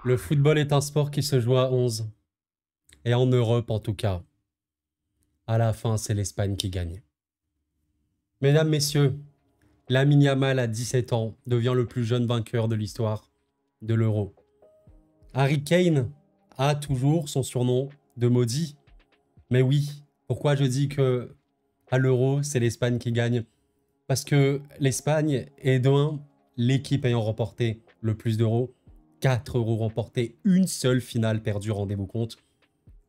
Le football est un sport qui se joue à 11. Et en Europe, en tout cas, à la fin, c'est l'Espagne qui gagne. Mesdames, messieurs, Lamine Yamal, à 17 ans, devient le plus jeune vainqueur de l'histoire de l'Euro. Harry Kane a toujours son surnom de maudit. Mais oui, pourquoi je dis que à l'Euro, c'est l'Espagne qui gagne? Parce que l'Espagne est l'équipe ayant remporté le plus d'euros. 4 euros remportés, une seule finale perdue, rendez-vous compte.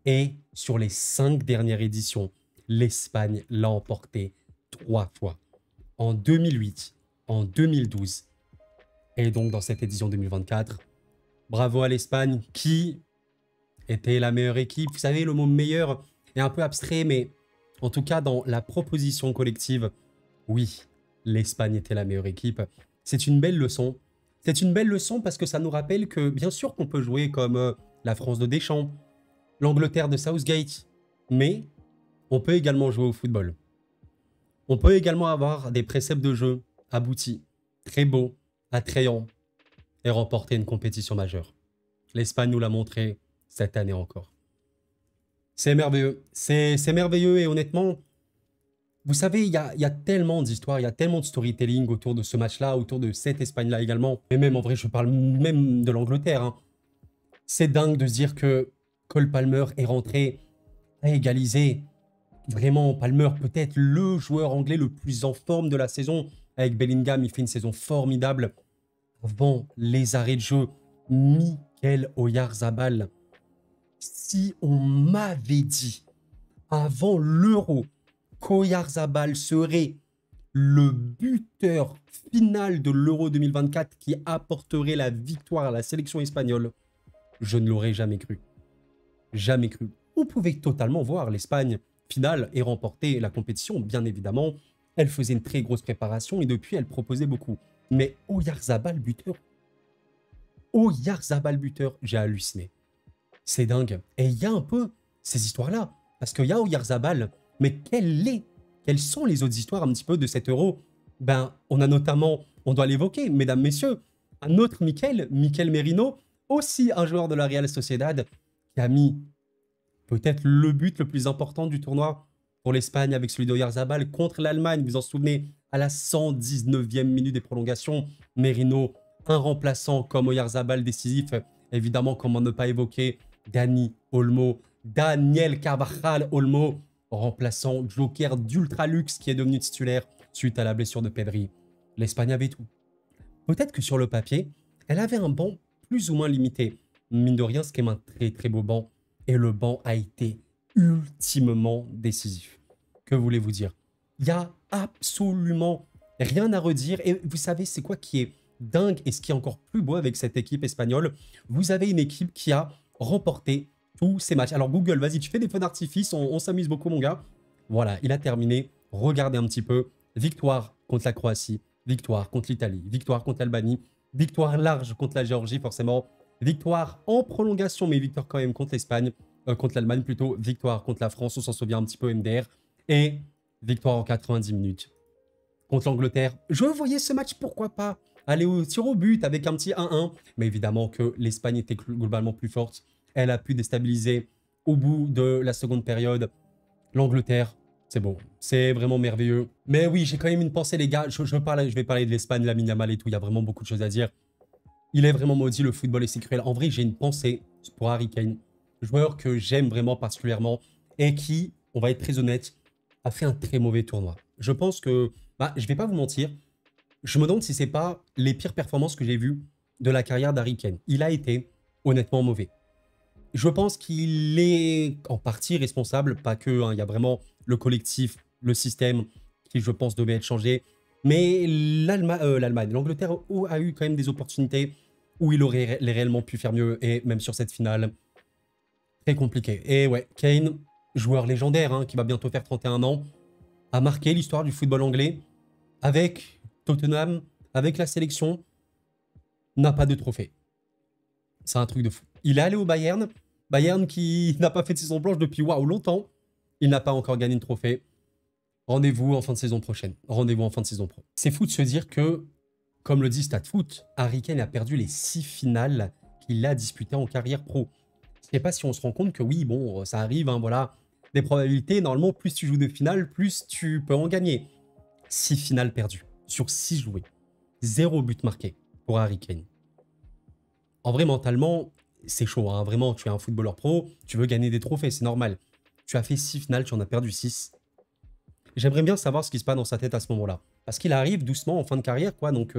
Et sur les 5 dernières éditions, l'Espagne l'a emporté 3 fois. En 2008, en 2012 et donc dans cette édition 2024. Bravo à l'Espagne qui était la meilleure équipe. Vous savez, le mot meilleur est un peu abstrait, mais en tout cas dans la proposition collective, oui, l'Espagne était la meilleure équipe. C'est une belle leçon. C'est une belle leçon parce que ça nous rappelle que bien sûr qu'on peut jouer comme la France de Deschamps, l'Angleterre de Southgate, mais on peut également jouer au football. On peut également avoir des préceptes de jeu aboutis, très beaux, attrayants, et remporter une compétition majeure. L'Espagne nous l'a montré cette année encore. C'est merveilleux. C'est merveilleux et honnêtement, vous savez, il y a tellement d'histoires, il y a tellement de storytelling autour de ce match-là, autour de cette Espagne-là également. Mais même en vrai, je parle même de l'Angleterre. Hein. C'est dingue de se dire que Cole Palmer est rentré à égaliser. Vraiment, Palmer, peut-être le joueur anglais le plus en forme de la saison. Avec Bellingham, il fait une saison formidable. Avant les arrêts de jeu, Mikel Oyarzabal. Si on m'avait dit avant l'Euro qu'Oyarzabal serait le buteur final de l'Euro 2024 qui apporterait la victoire à la sélection espagnole, je ne l'aurais jamais cru. Jamais cru. On pouvait totalement voir l'Espagne finale et remporter la compétition, bien évidemment. Elle faisait une très grosse préparation et depuis, elle proposait beaucoup. Mais Oyarzabal buteur, j'ai halluciné. C'est dingue. Et il y a un peu ces histoires-là. Parce qu'il y a Oyarzabal, mais quelles sont les autres histoires un petit peu de cet Euro? Ben, on a notamment, on doit l'évoquer, mesdames, messieurs, un autre Mikel Merino, aussi un joueur de la Real Sociedad, qui a mis peut-être le but le plus important du tournoi pour l'Espagne avec celui d'Oyarzabal contre l'Allemagne. Vous vous en souvenez, à la 119e minute des prolongations, Merino, un remplaçant comme Oyarzabal décisif. Évidemment, comment ne pas évoquer Dani Olmo, Daniel Carvajal Olmo, remplaçant Joker d'Ultralux qui est devenu titulaire suite à la blessure de Pedri. L'Espagne avait tout. Peut-être que sur le papier, elle avait un banc plus ou moins limité. Mine de rien, ce qui est un très très beau banc. Et le banc a été ultimement décisif. Que voulez-vous dire? Il n'y a absolument rien à redire. Et vous savez, c'est quoi qui est dingue et ce qui est encore plus beau avec cette équipe espagnole? Vous avez une équipe qui a remporté tous ces matchs. Alors Google, vas-y, tu fais des feux d'artifice, on s'amuse beaucoup mon gars. Voilà, il a terminé. Regardez un petit peu. Victoire contre la Croatie, victoire contre l'Italie, victoire contre l'Albanie, victoire large contre la Géorgie forcément, victoire en prolongation, mais victoire quand même contre l'Espagne, contre l'Allemagne plutôt, victoire contre la France, on s'en souvient un petit peu MDR, et victoire en 90 minutes contre l'Angleterre. Je voyais ce match, pourquoi pas, aller au tir au but avec un petit 1-1, mais évidemment que l'Espagne était globalement plus forte. Elle a pu déstabiliser au bout de la seconde période l'Angleterre. C'est bon, c'est vraiment merveilleux. Mais oui, j'ai quand même une pensée, les gars. Je vais parler de l'Espagne, Lamine Yamal et tout. Il y a vraiment beaucoup de choses à dire. Il est vraiment maudit, le football est si cruel. En vrai, j'ai une pensée pour Harry Kane, joueur que j'aime vraiment particulièrement et qui, on va être très honnête, a fait un très mauvais tournoi. Je pense que, je vais pas vous mentir, je me demande si c'est pas les pires performances que j'ai vues de la carrière d'Harry Kane. Il a été honnêtement mauvais. Je pense qu'il est en partie responsable, pas que, hein, il y a vraiment le collectif, le système qui, je pense, devait être changé. Mais l'Allemagne, l'Angleterre a eu quand même des opportunités où il aurait réellement pu faire mieux. Et même sur cette finale, très compliqué. Et ouais, Kane, joueur légendaire, hein, qui va bientôt faire 31 ans, a marqué l'histoire du football anglais avec Tottenham, avec la sélection, n'a pas de trophée. C'est un truc de fou. Il est allé au Bayern, Bayern qui n'a pas fait de saison blanche depuis longtemps. Il n'a pas encore gagné de trophée. Rendez-vous en fin de saison prochaine. Rendez-vous en fin de saison pro. C'est fou de se dire que, comme le dit StatFoot, Harry Kane a perdu les 6 finales qu'il a disputé en carrière pro. Je sais pas si on se rend compte que oui, bon, ça arrive, hein, voilà, des probabilités, normalement, plus tu joues de finale, plus tu peux en gagner. 6 finales perdues sur 6 jouées. 0 but marqué pour Harry Kane. En vrai, mentalement, c'est chaud, hein. Vraiment, tu es un footballeur pro, tu veux gagner des trophées, c'est normal. Tu as fait 6 finales, tu en as perdu 6. J'aimerais bien savoir ce qui se passe dans sa tête à ce moment-là. Parce qu'il arrive doucement en fin de carrière, quoi, donc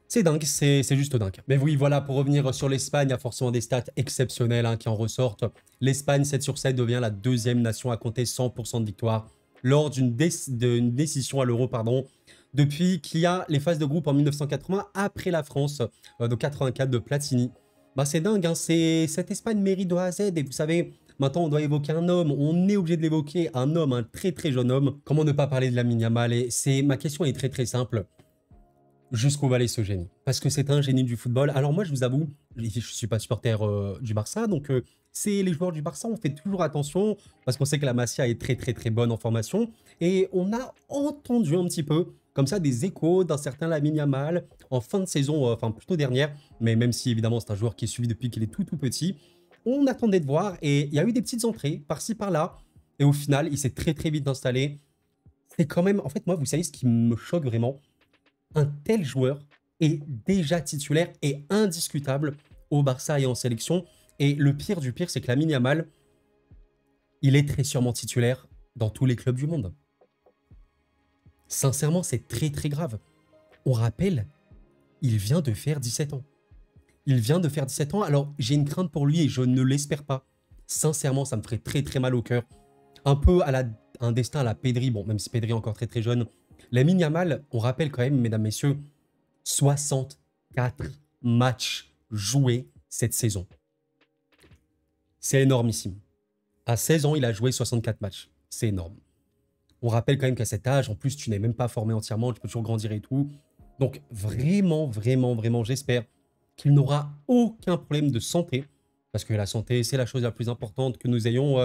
c'est dingue, c'est juste dingue. Mais oui, voilà, pour revenir sur l'Espagne, il y a forcément des stats exceptionnelles hein, qui en ressortent. L'Espagne, 7 sur 7, devient la deuxième nation à compter 100% de victoire lors d'une décision à l'Euro, pardon, depuis qu'il y a les phases de groupe en 1980, après la France de 84 de Platini. Bah, c'est dingue, hein, cette Espagne mérite de A à Z, et vous savez, maintenant on doit évoquer un homme, on est obligé de l'évoquer, un homme, un très très jeune homme. Comment ne pas parler de Lamine Yamal? Et ma question est très très simple. Jusqu'où va aller ce génie? Parce que c'est un génie du football. Alors moi, je vous avoue, je ne suis pas supporter du Barça, donc c'est les joueurs du Barça, on fait toujours attention, parce qu'on sait que la Masia est très très très bonne en formation, et on a entendu un petit peu, comme ça, des échos d'un certain Lamine Yamal en fin de saison, enfin plutôt dernière, mais même si évidemment c'est un joueur qui est suivi depuis qu'il est tout petit, on attendait de voir, et il y a eu des petites entrées, par-ci par-là, et au final, il s'est très très vite installé. C'est quand même, en fait, moi, vous savez ce qui me choque vraiment? Un tel joueur est déjà titulaire et indiscutable au Barça et en sélection. Et le pire du pire, c'est que Lamine Yamal, il est très sûrement titulaire dans tous les clubs du monde. Sincèrement, c'est très très grave. On rappelle, il vient de faire 17 ans. Il vient de faire 17 ans, alors j'ai une crainte pour lui et je ne l'espère pas. Sincèrement, ça me ferait très très mal au cœur. Un peu à un destin à la Pedri, bon, même si Pedri est encore très très jeune. Lamine Yamal, on rappelle quand même, mesdames, messieurs, 64 matchs joués cette saison. C'est énormissime. À 16 ans, il a joué 64 matchs. C'est énorme. On rappelle quand même qu'à cet âge, en plus, tu n'es même pas formé entièrement, tu peux toujours grandir et tout. Donc vraiment, vraiment, vraiment, j'espère qu'il n'aura aucun problème de santé. Parce que la santé, c'est la chose la plus importante que nous ayons.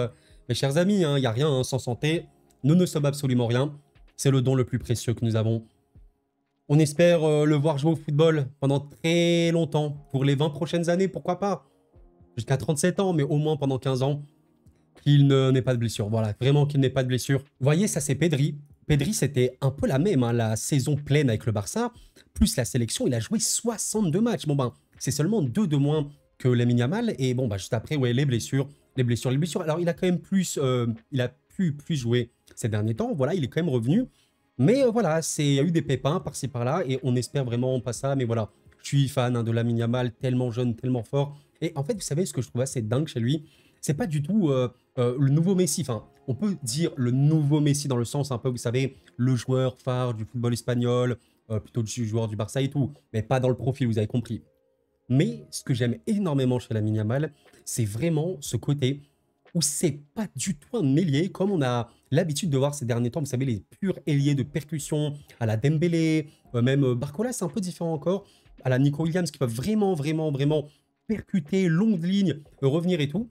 Mes chers amis, il n'y a rien hein, sans santé. Nous ne sommes absolument rien. C'est le don le plus précieux que nous avons. On espère le voir jouer au football pendant très longtemps. Pour les 20 prochaines années, pourquoi pas? Jusqu'à 37 ans, mais au moins pendant 15 ans. Qu'il n'ait pas de blessure. Voilà, vraiment qu'il n'ait pas de blessure. Vous voyez, ça c'est Pedri. Pedri, c'était un peu la même, hein, la saison pleine avec le Barça. Plus la sélection, il a joué 62 matchs. Bon ben, c'est seulement 2 de moins que Lamine Yamal. Et bon, bah, juste après, ouais, les blessures. Alors, il a quand même plus, il a pu plus jouer ces derniers temps. Voilà, il est quand même revenu. Mais voilà, il y a eu des pépins par-ci par-là. Et on espère vraiment pas ça. Mais voilà, je suis fan hein, de Lamine Yamal, tellement jeune, tellement fort. Et en fait, vous savez, ce que je trouve assez dingue chez lui, c'est pas du tout le nouveau Messi. Enfin, on peut dire le nouveau Messi dans le sens un peu, vous savez, le joueur phare du football espagnol, plutôt du joueur du Barça et tout. Mais pas dans le profil, vous avez compris. Mais ce que j'aime énormément chez Lamine Yamal, c'est vraiment ce côté où c'est pas du tout un ailier, comme on a l'habitude de voir ces derniers temps, vous savez, les purs ailiers de percussion, à la Dembélé, même Barcola, c'est un peu différent encore, à la Nico Williams, qui peuvent vraiment, vraiment, vraiment percuter, longue ligne, revenir et tout.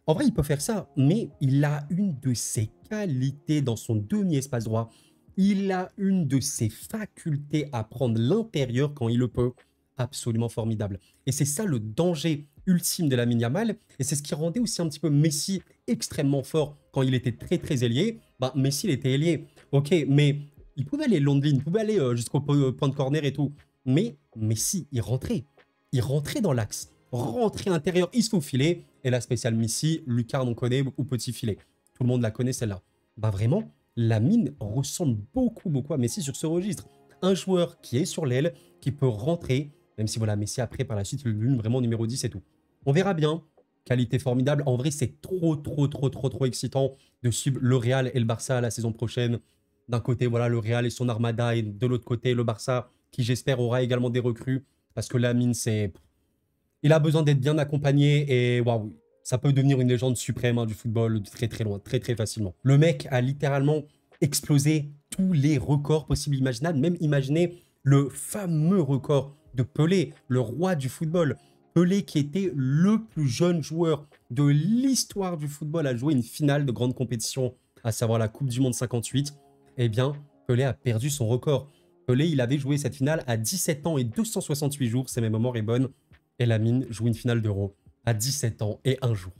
En vrai, il peut faire ça, mais il a une de ses qualités dans son demi-espace droit. Il a une de ses facultés à prendre l'intérieur quand il le peut. Absolument formidable. Et c'est ça le danger ultime de Lamine Yamal. Et c'est ce qui rendait aussi un petit peu Messi extrêmement fort quand il était très très ailier. Bah, Messi, il était ailier. Ok, mais il pouvait aller long de ligne, il pouvait aller jusqu'au point de corner et tout. Mais Messi, il rentrait. Il rentrait dans l'axe. Rentrait intérieur, il se faufilait. Et la spéciale Messi, lucarne, on connaît, ou petit filet. Tout le monde la connaît celle-là. Bah vraiment, Lamine ressemble beaucoup, beaucoup à Messi sur ce registre. Un joueur qui est sur l'aile, qui peut rentrer, même si voilà, Messi après, par la suite, il est devenu vraiment numéro 10 et tout. On verra bien. Qualité formidable. En vrai, c'est trop, trop, trop, trop, trop excitant de suivre le Real et le Barça la saison prochaine. D'un côté, voilà, le Real et son armada, et de l'autre côté, le Barça, qui j'espère aura également des recrues. Parce que Lamine, c'est... Il a besoin d'être bien accompagné et waouh, ça peut devenir une légende suprême hein, du football de très très loin, très très facilement. Le mec a littéralement explosé tous les records possibles et imaginables. Même imaginez le fameux record de Pelé, le roi du football. Pelé qui était le plus jeune joueur de l'histoire du football à jouer une finale de grande compétition, à savoir la Coupe du Monde 58. Eh bien, Pelé a perdu son record. Pelé, il avait joué cette finale à 17 ans et 268 jours, si ma mémoire est bonne. Et Lamine joue une finale d'Euro à 17 ans et un jour.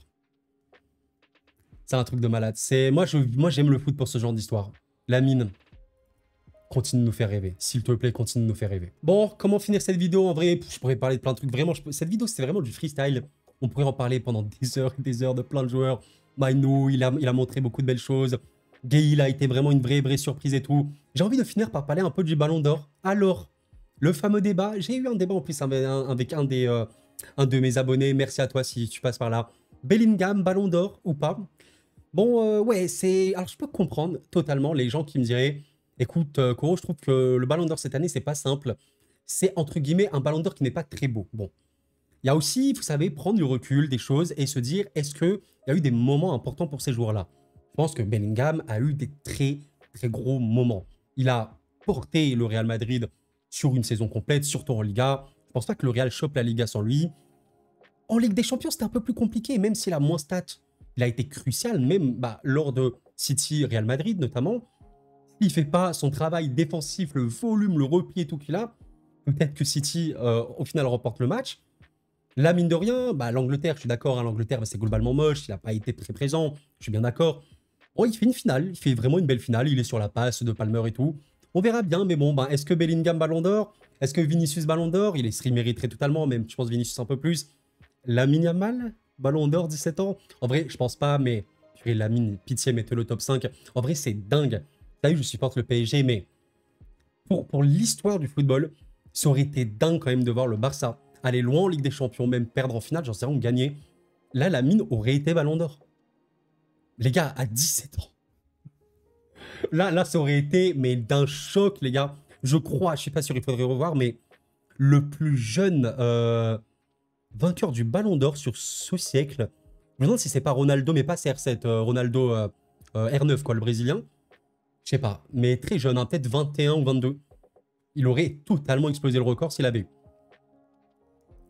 C'est un truc de malade. Moi, j'aime le foot pour ce genre d'histoire. Lamine, continue de nous faire rêver. S'il te plaît, continue de nous faire rêver. Bon, comment finir cette vidéo? En vrai, je pourrais parler de plein de trucs. Vraiment, cette vidéo, c'était vraiment du freestyle. On pourrait en parler pendant des heures de plein de joueurs. Mainou, il a montré beaucoup de belles choses. Gueye, a été vraiment une vraie surprise et tout. J'ai envie de finir par parler un peu du Ballon d'Or. Alors, le fameux débat. J'ai eu un débat en plus avec un de mes abonnés. Merci à toi si tu passes par là. Bellingham, Ballon d'Or ou pas? Bon, ouais, c'est... Alors, je peux comprendre totalement les gens qui me diraient écoute, Koro, je trouve que le Ballon d'Or cette année, c'est pas simple. C'est, entre guillemets, un Ballon d'Or qui n'est pas très beau. Bon. Il y a aussi, vous savez, prendre le recul des choses et se dire est-ce qu'il y a eu des moments importants pour ces joueurs-là? Je pense que Bellingham a eu des très gros moments. Il a porté le Real Madrid sur une saison complète, surtout en Liga. Je pense pas que le Real chope la Liga sans lui. En Ligue des Champions, c'était un peu plus compliqué, même s'il a moins stats. Il a été crucial, même lors de City-Real Madrid notamment. S'il ne fait pas son travail défensif, le volume, le repli et tout qu'il a, peut-être que City, au final, remporte le match. Là, mine de rien, l'Angleterre, je suis d'accord, hein, l'Angleterre, c'est globalement moche, il n'a pas été très présent, je suis bien d'accord. Bon, il fait une finale, il fait vraiment une belle finale, il est sur la passe de Palmer et tout. On verra bien, mais bon, est-ce que Bellingham Ballon d'Or? Est-ce que Vinicius Ballon d'Or? Il se mériterait totalement, même je pense Vinicius un peu plus. Lamine Yamal, Ballon d'Or, 17 ans? En vrai, je pense pas, mais Lamine, pitié, mettez le top 5. En vrai, c'est dingue. T'as vu, je supporte le PSG, mais pour l'histoire du football, ça aurait été dingue quand même de voir le Barça aller loin en Ligue des Champions, même perdre en finale, j'en sais rien, gagner. Là, Lamine aurait été Ballon d'Or. Les gars, à 17 ans. Là, ça aurait été, mais d'un choc, les gars. Je crois, je suis pas sûr, il faudrait revoir, mais le plus jeune vainqueur du Ballon d'Or sur ce siècle, je me demande si c'est pas Ronaldo, mais pas CR7, Ronaldo R9, quoi, le Brésilien. Je sais pas, mais très jeune, hein, peut-être 21 ou 22. Il aurait totalement explosé le record s'il avait eu.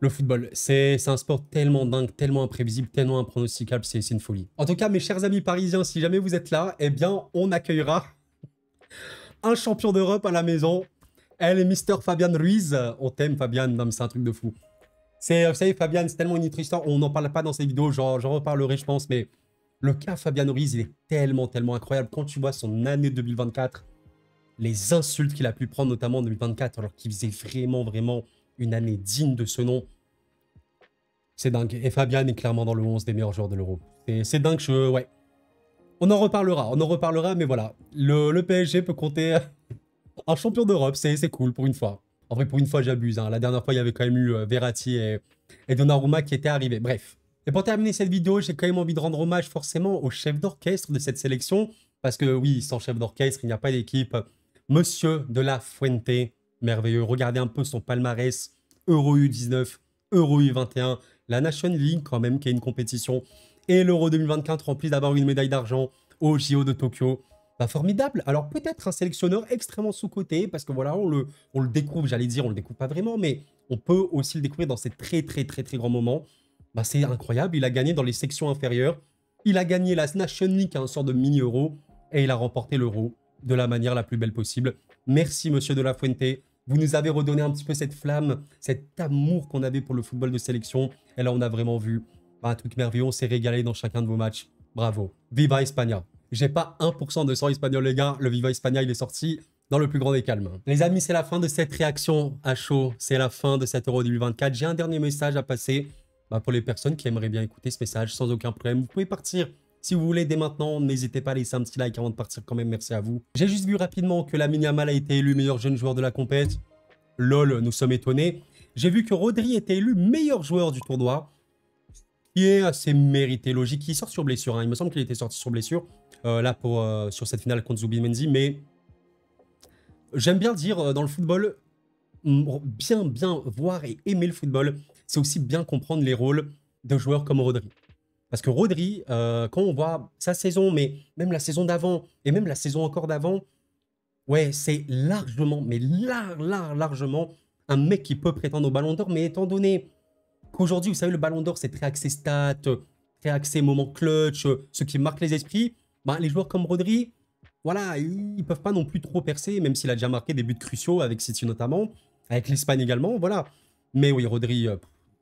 Le football, c'est un sport tellement dingue, tellement imprévisible, tellement impronosticable, c'est une folie. En tout cas, mes chers amis parisiens, si jamais vous êtes là, eh bien, on accueillera un champion d'Europe à la maison. Elle est Mister Fabian Ruiz. On t'aime, Fabian, non, mais c'est un truc de fou. Vous savez, Fabian, c'est tellement une autre histoire, on n'en parle pas dans ces vidéos, j'en reparlerai, je pense, mais le cas Fabian Ruiz, il est tellement incroyable. Quand tu vois son année 2024, les insultes qu'il a pu prendre, notamment en 2024, alors qu'il faisait vraiment une année digne de ce nom. C'est dingue. Et Fabian est clairement dans le 11 des meilleurs joueurs de l'Euro. C'est dingue, ouais. On en reparlera, mais voilà. Le PSG peut compter un champion d'Europe, c'est cool pour une fois. En vrai, pour une fois, j'abuse. Hein. La dernière fois, il y avait quand même eu Verratti et Donnarumma qui étaient arrivés. Bref. Et pour terminer cette vidéo, j'ai quand même envie de rendre hommage forcément au chef d'orchestre de cette sélection. Parce que oui, sans chef d'orchestre, il n'y a pas d'équipe. Monsieur de la Fuente, merveilleux. Regardez un peu son palmarès. Euro U19, Euro U21, la Nation League quand même, qui est une compétition. Et l'Euro 2024 en plus d'avoir une médaille d'argent au JO de Tokyo. Formidable. Alors peut-être un sélectionneur extrêmement sous-coté, parce que voilà, on le découvre, j'allais dire, on le découvre pas vraiment, mais on peut aussi le découvrir dans ces très grands moments. C'est incroyable, il a gagné dans les sections inférieures, il a gagné la Nation League, qui est un sort de mini-euro, et il a remporté l'Euro de la manière la plus belle possible. Merci, monsieur de la Fuente. Vous nous avez redonné un petit peu cette flamme, cet amour qu'on avait pour le football de sélection. Et là, on a vraiment vu un truc merveilleux. On s'est régalé dans chacun de vos matchs. Bravo. Viva España. J'ai pas 1% de sang espagnol, les gars. Le Viva España, il est sorti dans le plus grand des calmes. Les amis, c'est la fin de cette réaction à chaud. C'est la fin de cet Euro 2024. J'ai un dernier message à passer pour les personnes qui aimeraient bien écouter ce message sans aucun problème. Vous pouvez partir si vous voulez dès maintenant. N'hésitez pas à laisser un petit like avant de partir quand même. Merci à vous. J'ai juste vu rapidement que Lamine Yamal a été élu meilleur jeune joueur de la compète. Lol, nous sommes étonnés. J'ai vu que Rodri était élu meilleur joueur du tournoi, qui est assez mérité, logique. Il sort sur blessure, hein. Il me semble qu'il était sorti sur blessure, là, sur cette finale contre Zubimendi, mais j'aime bien dire, dans le football, bien voir et aimer le football, c'est aussi bien comprendre les rôles de joueurs comme Rodri. Parce que Rodri, quand on voit sa saison, mais même la saison d'avant, et même la saison encore d'avant, ouais, c'est largement, mais largement, un mec qui peut prétendre au Ballon d'Or. Mais étant donné qu'aujourd'hui, vous savez, le Ballon d'Or, c'est très axé stats, très axé moment clutch, ce qui marque les esprits, les joueurs comme Rodri, voilà, ils peuvent pas non plus trop percer, même s'il a déjà marqué des buts cruciaux avec City notamment, avec l'Espagne également, voilà. Mais oui, Rodri,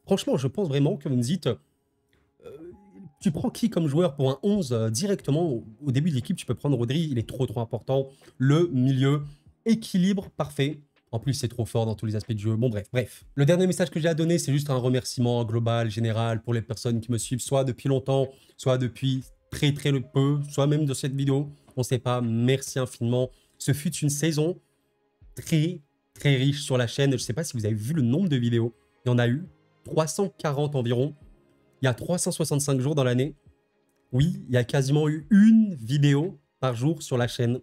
Franchement, je pense vraiment que vous me dites, tu prends qui comme joueur pour un 11 directement au début de l'équipe, tu peux prendre Rodri, il est trop important. Le milieu, équilibre parfait. En plus, c'est trop fort dans tous les aspects du jeu. Bon, bref. Le dernier message que j'ai à donner, c'est juste un remerciement global, général, pour les personnes qui me suivent, soit depuis longtemps, soit depuis très peu, soit même de cette vidéo. On ne sait pas, merci infiniment. Ce fut une saison très riche sur la chaîne. Je ne sais pas si vous avez vu le nombre de vidéos. Il y en a eu 340 environ. Il y a 365 jours dans l'année. Oui, il y a quasiment eu une vidéo par jour sur la chaîne.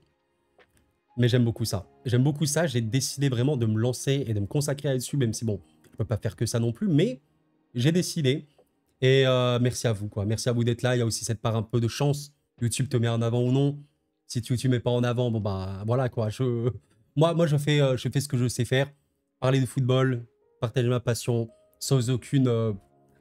Mais j'aime beaucoup ça. J'aime beaucoup ça. J'ai décidé vraiment de me lancer et de me consacrer à YouTube, même si bon, je ne peux pas faire que ça non plus. Mais j'ai décidé. Et merci à vous, quoi. Merci à vous d'être là. Il y a aussi cette part un peu de chance. YouTube te met en avant ou non. Si YouTube ne met pas en avant, bon bah voilà quoi. Moi je fais ce que je sais faire. Parler de football, partager ma passion, sans aucune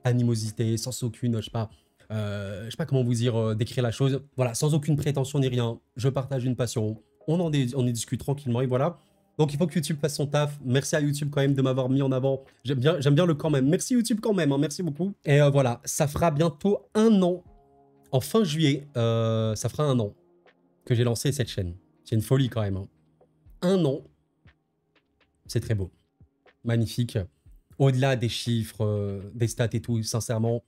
animosité, sans aucune, je sais pas comment vous dire, décrire la chose. Voilà, sans aucune prétention ni rien. Je partage une passion. On en discute tranquillement et voilà. Donc il faut que YouTube fasse son taf. Merci à YouTube quand même de m'avoir mis en avant. J'aime bien le quand même. Merci YouTube quand même, hein, merci beaucoup. Et voilà, ça fera bientôt 1 an. En fin juillet, ça fera 1 an que j'ai lancé cette chaîne. C'est une folie quand même. Hein. 1 an, c'est très beau. Magnifique. Au-delà des chiffres, des stats et tout, sincèrement,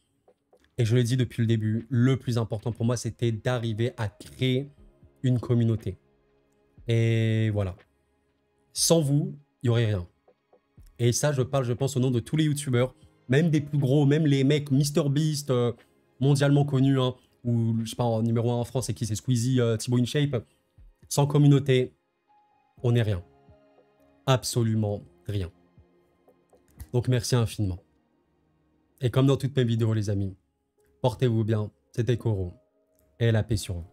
et je l'ai dit depuis le début, le plus important pour moi, c'était d'arriver à créer une communauté. Et voilà. Sans vous, il n'y aurait rien. Et ça, je parle, je pense, au nom de tous les youtubeurs, même des plus gros, même les mecs MrBeast, mondialement connus, hein, ou je sais pas, en numéro 1 en France, c'est qui? C'est Squeezie, Thibaut InShape. Sans communauté, on n'est rien. Absolument rien. Donc merci infiniment. Et comme dans toutes mes vidéos, les amis, portez-vous bien, c'était Koro, et la paix sur vous.